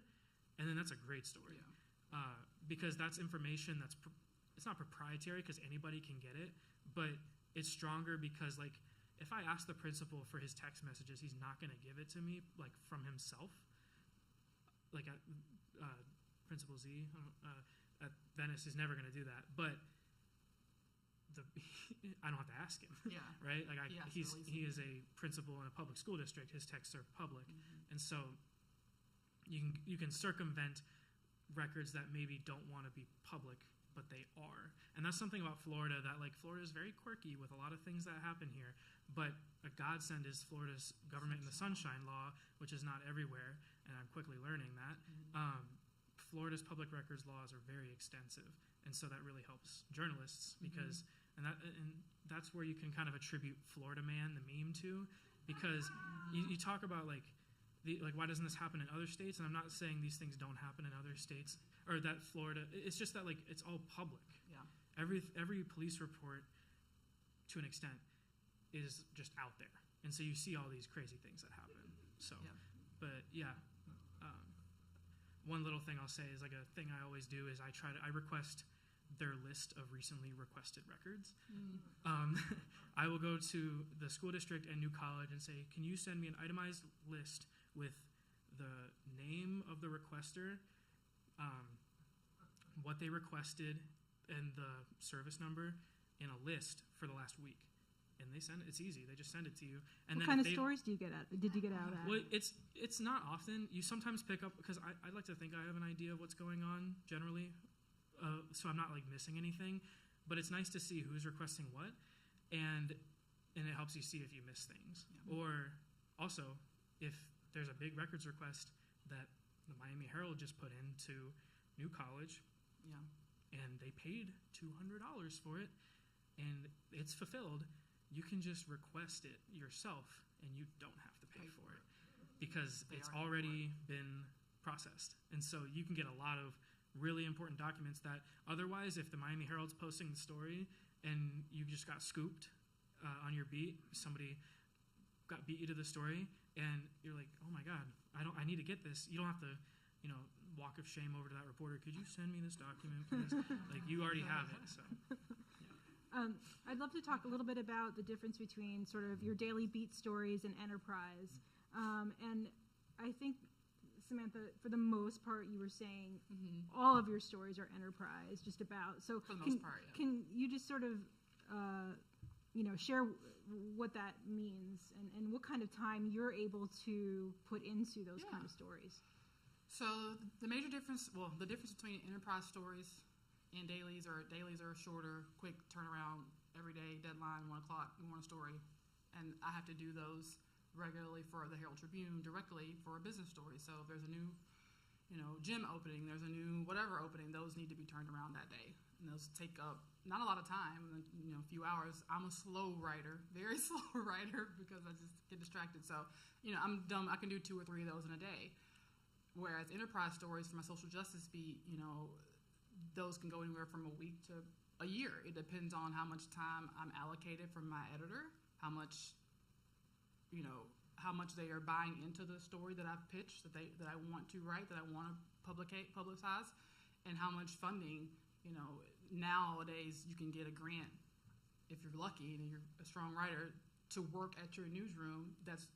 Speaker 1: and then that's a great story. Yeah. Because that's information it's not proprietary because anybody can get it, but it's stronger because, like, if I ask the principal for his text messages, he's not going to give it to me, like, from himself. Like, Principal Z at Venice is never going to do that. But I don't have to ask him.
Speaker 3: Yeah.
Speaker 1: Right? Like, he is a principal in a public school district. His texts are public. And so you can circumvent records that maybe don't want to be public, but they are. And that's something about Florida that, like, Florida is very quirky with a lot of things that happen here. But a godsend is Florida's government in the Sunshine Law, which is not everywhere, and I'm quickly learning that. Florida's public records laws are very extensive, and so that really helps journalists because, and that's where you can kind of attribute Florida Man, the meme, to, because you talk about like why doesn't this happen in other states? And I'm not saying these things don't happen in other states or that Florida. It's just that, like, it's all public.
Speaker 3: Yeah.
Speaker 1: Every police report, to an extent, is just out there, and so you see all these crazy things that happen. So, but yeah. One little thing I'll say is, like, a thing I always do is I request their list of recently requested records. I will go to the school district and New College and say, can you send me an itemized list with the name of the requester, what they requested, and the service number in a list for the last week. And they send it. It's easy. They just send it to you. And
Speaker 2: what kind of stories did you get out of that?
Speaker 1: Well, it's not often. You sometimes pick up, because I like to think I have an idea of what's going on generally, so I'm not, like, missing anything. But it's nice to see who's requesting what, and it helps you see if you miss things. Yeah. Or also, if there's a big records request that the Miami Herald just put into New College, and they paid $200 for it, and it's fulfilled, you can just request it yourself, and you don't have to pay for it because it's already been processed. And so you can get a lot of really important documents that otherwise, if the Miami Herald's posting the story and you just got scooped on your beat, somebody beat you to the story, and you're like, oh my God, I need to get this. You don't have to, walk of shame over to that reporter. Could you send me this document, please? Like, you already have it, so.
Speaker 2: I'd love to talk a little bit about the difference between sort of your daily beat stories and enterprise. And I think, Samantha, for the most part, you were saying all of your stories are enterprise, just about. So
Speaker 3: for the most part, yeah.
Speaker 2: Can you just sort of, share what that means and what kind of time you're able to put into those kind of stories?
Speaker 3: So the major difference, the difference between enterprise stories and dailies are shorter, quick turnaround, every day, deadline, 1 o'clock, we want a story. And I have to do those regularly for the Herald-Tribune directly for a business story. So if there's a new, gym opening, there's a new whatever opening, those need to be turned around that day. And those take up not a lot of time, a few hours. I'm a slow writer, very slow writer, because I just get distracted. So, I'm dumb. I can do 2 or 3 of those in a day. Whereas enterprise stories for my social justice beat, those can go anywhere from a week to a year. It depends on how much time I'm allocated from my editor, how much they are buying into the story that I've pitched, that I want to write, that I want to publicize, and how much funding. Nowadays you can get a grant if you're lucky and you're a strong writer to work at your newsroom that's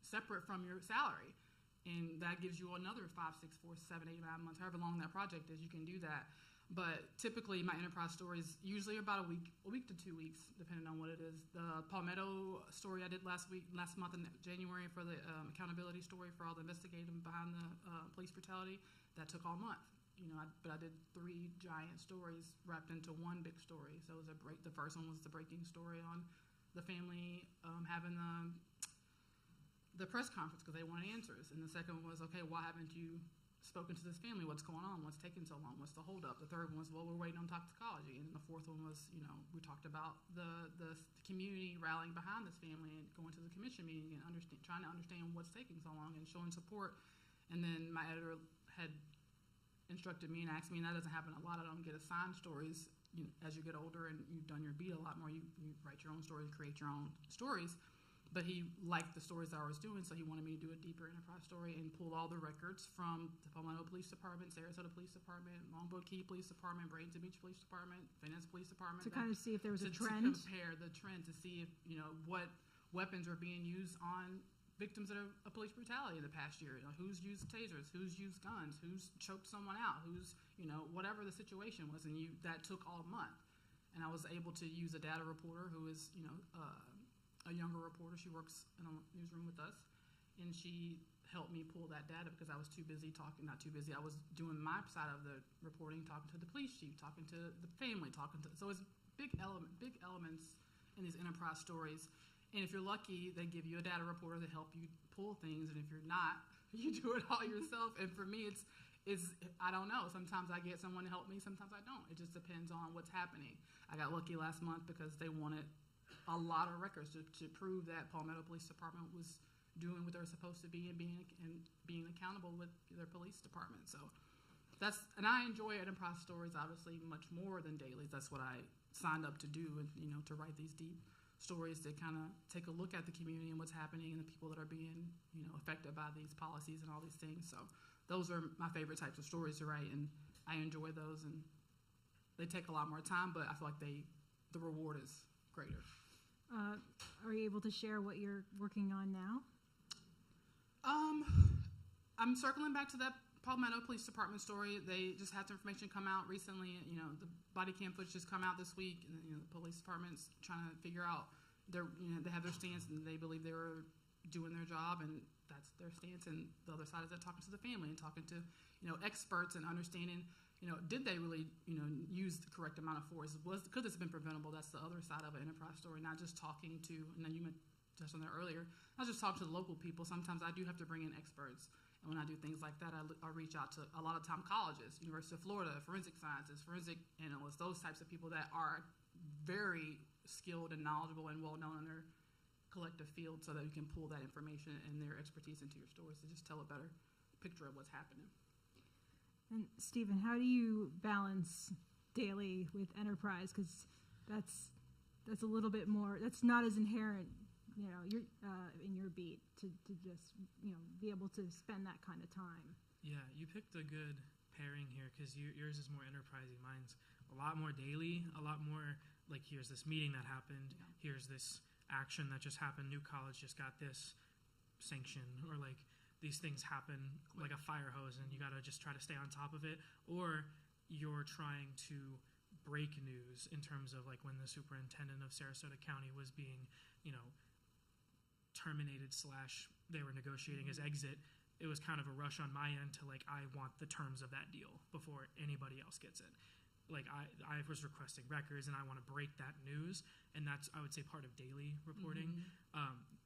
Speaker 3: separate from your salary, and that gives you another 5, 6, 4, 7, 8, 9 months, however long that project is. You can do that. But typically my enterprise stories usually about a week to 2 weeks, depending on what it is. The Palmetto story I did last month in January for the accountability story for all the investigating behind the police brutality, that took all month. But I did 3 giant stories wrapped into one big story. So it was the first one was the breaking story on the family having the press conference because they wanted answers, and the second one was, okay, why haven't you spoken to this family? What's going on? What's taking so long? What's the holdup? The third one was, well, we're waiting on toxicology. And the fourth one was, we talked about the community rallying behind this family and going to the commission meeting and trying to understand what's taking so long and showing support. And then my editor had instructed me and asked me, and that doesn't happen a lot. I don't get assigned stories. As you get older and you've done your beat a lot more, you write your own stories, create your own stories. But he liked the stories that I was doing, so he wanted me to do a deeper enterprise story and pull all the records from the Palmetto Police Department, Sarasota Police Department, Longboat Key Police Department, Bradenton Beach Police Department, Venice Police Department.
Speaker 2: To kind of see if there was a trend. To
Speaker 3: compare the trend, to see if, what weapons are being used on victims of police brutality in the past year. Who's used tasers, who's used guns, who's choked someone out, who's, whatever the situation was. And that took all month. And I was able to use a data reporter who is, a younger reporter. She works in a newsroom with us, and she helped me pull that data because I was too busy talking. Not too busy. I was doing my side of the reporting, talking to the police chief, talking to the family, so it's big elements in these enterprise stories. And if you're lucky, they give you a data reporter to help you pull things, and if you're not, you do it all yourself. And for me, it's I don't know. Sometimes I get someone to help me, sometimes I don't. It just depends on what's happening. I got lucky last month because they wanted a lot of records to prove that Palmetto Police Department was doing what they're supposed to be and being accountable with their police department. So and I enjoy enterprise stories obviously much more than dailies. That's what I signed up to do, and to write these deep stories that kind of take a look at the community and what's happening and the people that are being affected by these policies and all these things. So those are my favorite types of stories to write, and I enjoy those, and they take a lot more time, but I feel like the reward is greater.
Speaker 2: Are you able to share what you're working on now?
Speaker 3: I'm circling back to that Palmetto Police Department story. They just had some information come out recently. The body cam footage just come out this week, and the police department's trying to figure out they have their stance, and they believe they were doing their job, and that's their stance. And the other side is they're talking to the family and talking to experts and understanding. Did they really, use the correct amount of force? Could this have been preventable? That's the other side of an enterprise story, not just talking to, and then you touched on that earlier, not just talk to the local people. Sometimes I do have to bring in experts. And when I do things like that, I reach out to a lot of time colleges, University of Florida, forensic scientists, forensic analysts, those types of people that are very skilled and knowledgeable and well-known in their collective field so that you can pull that information and their expertise into your stories to just tell a better picture of what's happening.
Speaker 2: And Stephen, how do you balance daily with enterprise? Because that's a little bit more. That's not as inherent, you're in your beat to just be able to spend that kind of time.
Speaker 1: Yeah, you picked a good pairing here because yours is more enterprising. Mine's a lot more daily, a lot more like here's this meeting that happened, here's this action that just happened, new college just got this sanction, or like these things happen like a fire hose and you got to just try to stay on top of it, or you're trying to break news in terms of like when the superintendent of Sarasota County was being, terminated / they were negotiating his exit. It was kind of a rush on my end to like, I want the terms of that deal before anybody else gets it. Like I was requesting records and I want to break that news, and that's, I would say, part of daily reporting.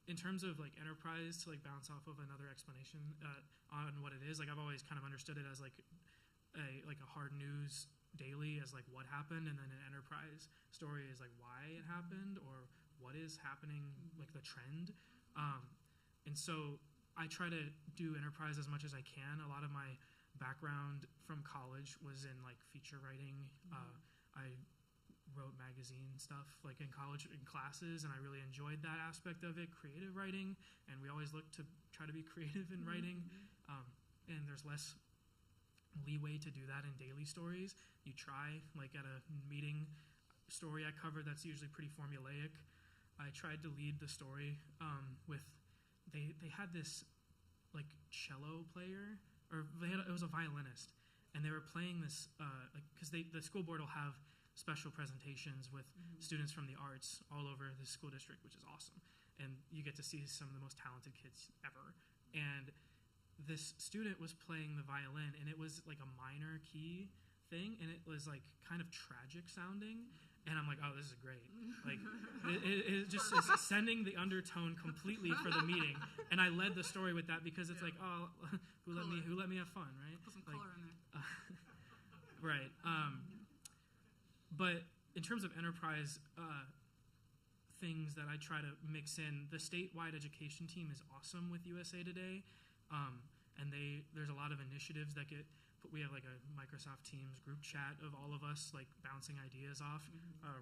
Speaker 1: In terms of like enterprise, to like bounce off of another explanation on what it is, like I've always kind of understood it as like a hard news daily as like what happened, and then an enterprise story is like why it happened or what is happening, like the trend. And so I try to do enterprise as much as I can. A lot of my background from college was in like feature writing. I wrote magazine stuff like in college in classes, and I really enjoyed that aspect of it, creative writing, and we always look to try to be creative in writing. And there's less leeway to do that in daily stories. You try, like at a meeting story I cover that's usually pretty formulaic. I tried to lead the story with they had this like cello player, or it was a violinist, and they were playing this because the school board will have special presentations with students from the arts all over the school district, which is awesome, and you get to see some of the most talented kids ever. And this student was playing the violin, and it was like a minor key thing, and it was like kind of tragic sounding, and I'm like, oh, this is great. Like it just is sending the undertone completely for the meeting, and I led the story with that because it's like, oh, who let me have fun, right?
Speaker 3: Put some
Speaker 1: like,
Speaker 3: color in there.
Speaker 1: Right. But in terms of enterprise things that I try to mix in, the statewide education team is awesome with USA Today. And there's a lot of initiatives that we have like a Microsoft Teams group chat of all of us like bouncing ideas off.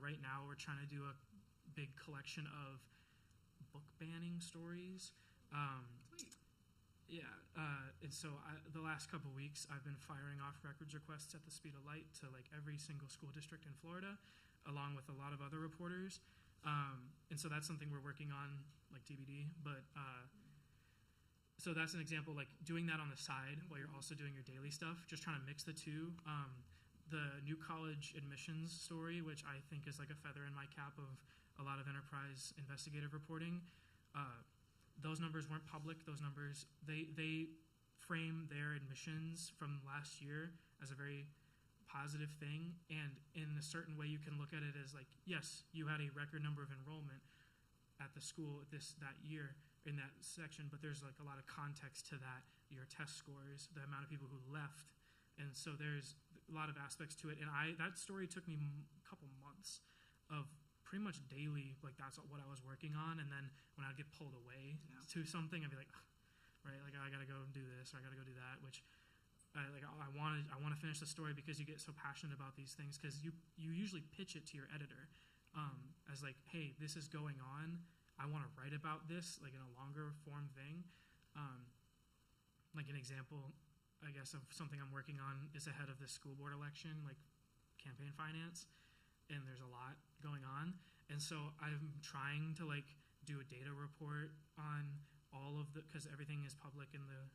Speaker 1: Right now we're trying to do a big collection of book banning stories.
Speaker 3: Sweet.
Speaker 1: Yeah, and so the last couple weeks I've been firing off records requests at the speed of light to like every single school district in Florida, along with a lot of other reporters. And so that's something we're working on, like TBD, but so that's an example, like doing that on the side while you're also doing your daily stuff, just trying to mix the two. The new college admissions story, which I think is like a feather in my cap of a lot of enterprise investigative reporting, those numbers weren't public. Those numbers, they frame their admissions from last year as a very positive thing, and in a certain way you can look at it as like, yes, you had a record number of enrollment at the school that year in that section, but there's like a lot of context to that, your test scores, the amount of people who left, and so there's a lot of aspects to it. And that story took me a couple months of pretty much daily, like that's what I was working on, and then when I'd get pulled away to something, I'd be like, right, like I gotta go do this or I gotta go do that, which I want to finish the story because you get so passionate about these things, because you usually pitch it to your editor as like, hey, this is going on, I want to write about this like in a longer form thing. Like an example, I guess, of something I'm working on is ahead of the school board election, like campaign finance, and there's a lot going on. And so I'm trying to like do a data report on all of because everything is public in the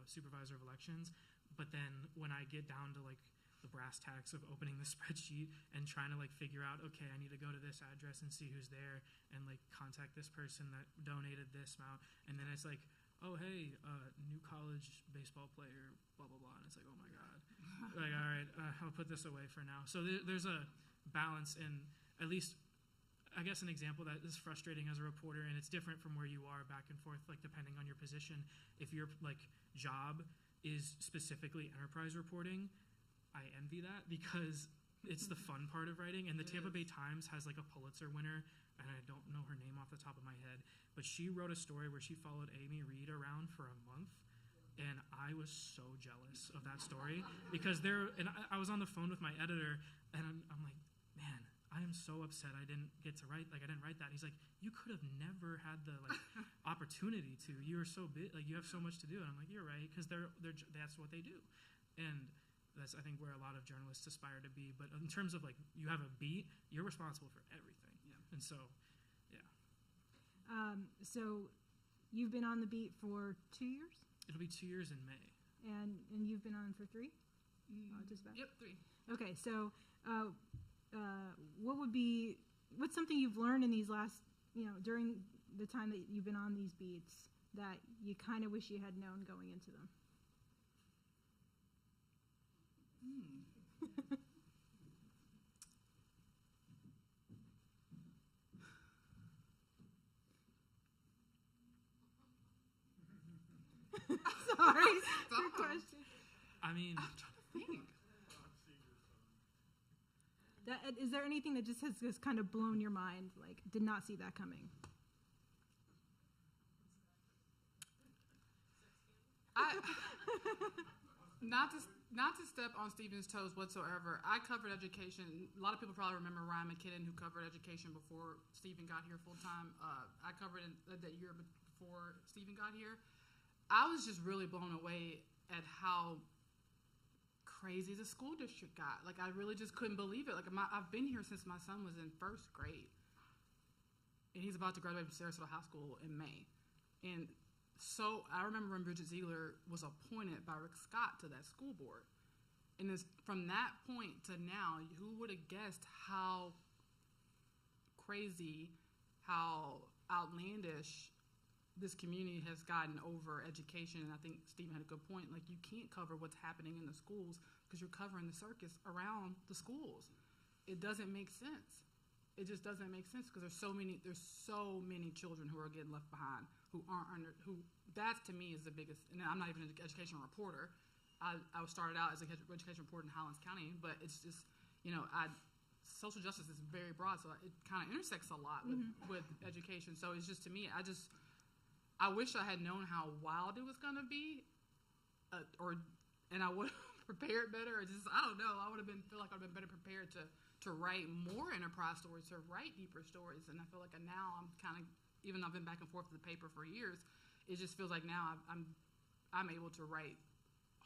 Speaker 1: supervisor of elections. But then when I get down to like the brass tacks of opening the spreadsheet and trying to like figure out, okay, I need to go to this address and see who's there and like contact this person that donated this amount, and then it's like, oh hey, new college baseball player, blah blah blah, and it's like, oh my god, like all right, I'll put this away for now. So there's a balance, and at least I guess an example that is frustrating as a reporter, and it's different from where you are back and forth, like depending on your position. If your like job is specifically enterprise reporting, I envy that because it's the fun part of writing. And the Tampa Bay Times has like a Pulitzer winner, and I don't know her name off the top of my head, but she wrote a story where she followed Amy Reed around for a month, and I was so jealous of that story because I was on the phone with my editor, and I'm like, man, I am so upset I didn't get to write, like I didn't write that. And he's like, you could have never had the like opportunity to. You are so big, like you have so much to do. And I'm like, you're right, because that's what they do, and that's I think where a lot of journalists aspire to be. But in terms of like you have a beat, you're responsible for everything. Yeah. And so, yeah.
Speaker 2: So you've been on the beat for 2 years?
Speaker 1: It'll be 2 years in May.
Speaker 2: And you've been on for 3? Just about.
Speaker 3: Yep, 3.
Speaker 2: Okay, so what's something you've learned in these last, during the time that you've been on these beats that you kind of wish you had known going into them?
Speaker 3: Sorry.
Speaker 2: Good question.
Speaker 1: I mean,
Speaker 3: I'm trying to think.
Speaker 2: is there anything that just has just kind of blown your mind? Like, did not see that coming?
Speaker 3: Not to step on Stephen's toes whatsoever. I covered education. A lot of people probably remember Ryan McKinnon, who covered education before Stephen got here full time. I covered it that year before Stephen got here. I was just really blown away at how crazy the school district got. Like, I really just couldn't believe it. Like, I've been here since my son was in first grade, and he's about to graduate from Sarasota High School in May. And so I remember when Bridget Ziegler was appointed by Rick Scott to that school board. And from that point to now, who would have guessed how crazy, how outlandish this community has gotten over education? And I think Stephen had a good point. Like, you can't cover what's happening in the schools because you're covering the circus around the schools. It doesn't make sense. It just doesn't make sense because there's so many children who are getting left behind, that to me is the biggest. And I'm not even an educational reporter. I started out as an education reporter in Highlands County, but it's just, social justice is very broad, so it kind of intersects a lot with education. So it's just, to me, I wish I had known how wild it was going to be, and I would have prepared better. I don't know. I feel like I would have been better prepared to write more enterprise stories, to write deeper stories. And I feel like now I'm kind of, even though I've been back and forth with the paper for years, it just feels like now I'm able to write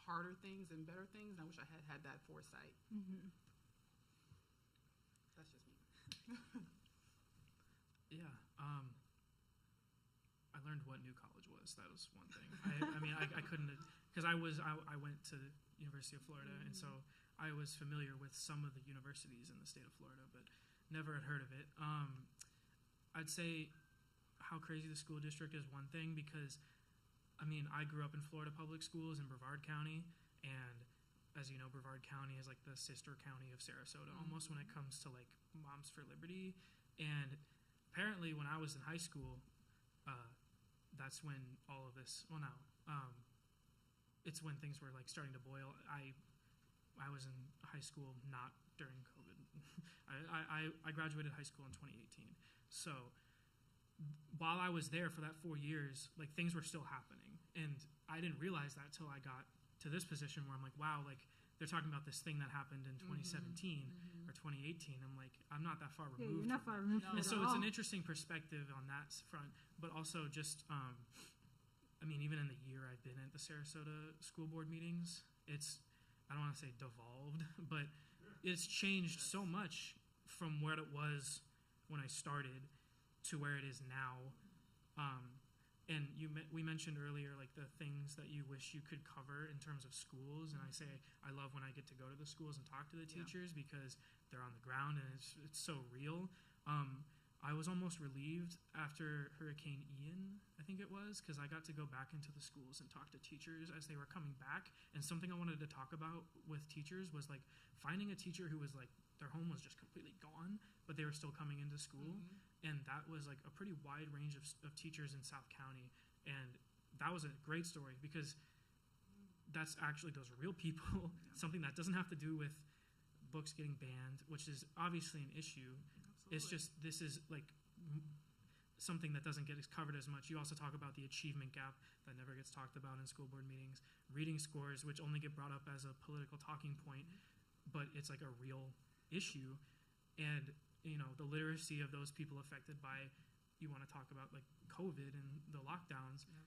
Speaker 3: harder things and better things. And I wish I had that foresight. Mm-hmm. That's just me.
Speaker 1: Yeah. I learned what New College was. That was one thing. I couldn't, because I went to University of Florida, and so I was familiar with some of the universities in the state of Florida, but never had heard of it. I'd say how crazy the school district is one thing, because I grew up in Florida public schools in Brevard County, and as you know, Brevard County is like the sister county of Sarasota almost when it comes to like Moms for Liberty. And apparently when I was in high school, that's when all of this, it's when things were like starting to boil. I was in high school not during COVID. I graduated high school in 2018. So while I was there for that 4 years, like, things were still happening. And I didn't realize that till I got to this position where I'm like, wow, like, they're talking about this thing that happened in 2017 or 2018. I'm like, I'm not that far removed.
Speaker 2: Yeah, you're not far removed from
Speaker 1: it. And so it's
Speaker 2: all.
Speaker 1: an interesting perspective on that front, but also just, even in the year I've been at the Sarasota school board meetings, I don't want to say devolved, but it's changed so much from what it was when I started to where it is now. And we mentioned earlier, like, the things that you wish you could cover in terms of schools. And I say I love when I get to go to the schools and talk to the teachers because they're on the ground and it's so real. I was almost relieved after Hurricane Ian, I think it was, because I got to go back into the schools and talk to teachers as they were coming back. And something I wanted to talk about with teachers was, like, finding a teacher who was, like, their home was just completely gone, but they were still coming into school. And that was, like, a pretty wide range of teachers in South County. And that was a great story because that's actually those real people, something that doesn't have to do with books getting banned, which is obviously an issue. Absolutely. It's just, this is, like, something that doesn't get covered as much. You also talk about the achievement gap that never gets talked about in school board meetings, reading scores, which only get brought up as a political talking point, but it's like a real issue. And, the literacy of those people affected by, you want to talk about, like, COVID and the lockdowns. Yeah.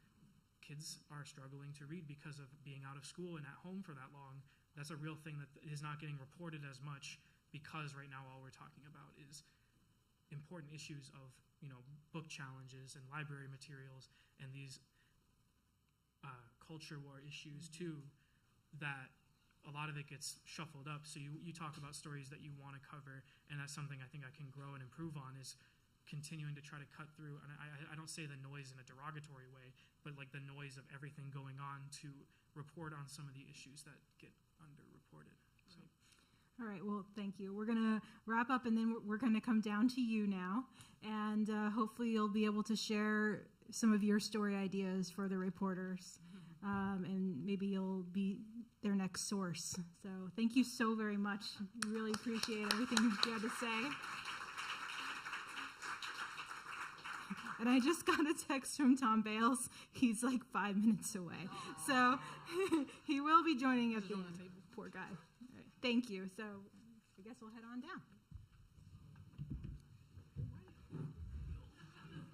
Speaker 1: Kids are struggling to read because of being out of school and at home for that long. That's a real thing that is not getting reported as much because right now all we're talking about is important issues of, book challenges and library materials and these culture war issues too, that a lot of it gets shuffled up. So you talk about stories that you want to cover, and that's something I think I can grow and improve on, is continuing to try to cut through. And I don't say the noise in a derogatory way, but like the noise of everything going on to report on some of the issues that get underreported. So.
Speaker 2: All right, well, thank you. We're going to wrap up, and then we're going to come down to you now, and hopefully you'll be able to share some of your story ideas for the reporters. and maybe you'll be their next source. So thank you so very much. We really appreciate everything you had to say. And I just got a text from Tom Bayles. He's like 5 minutes away. So he will be joining at the end. Poor guy. All right. Thank you. So I guess we'll head on down.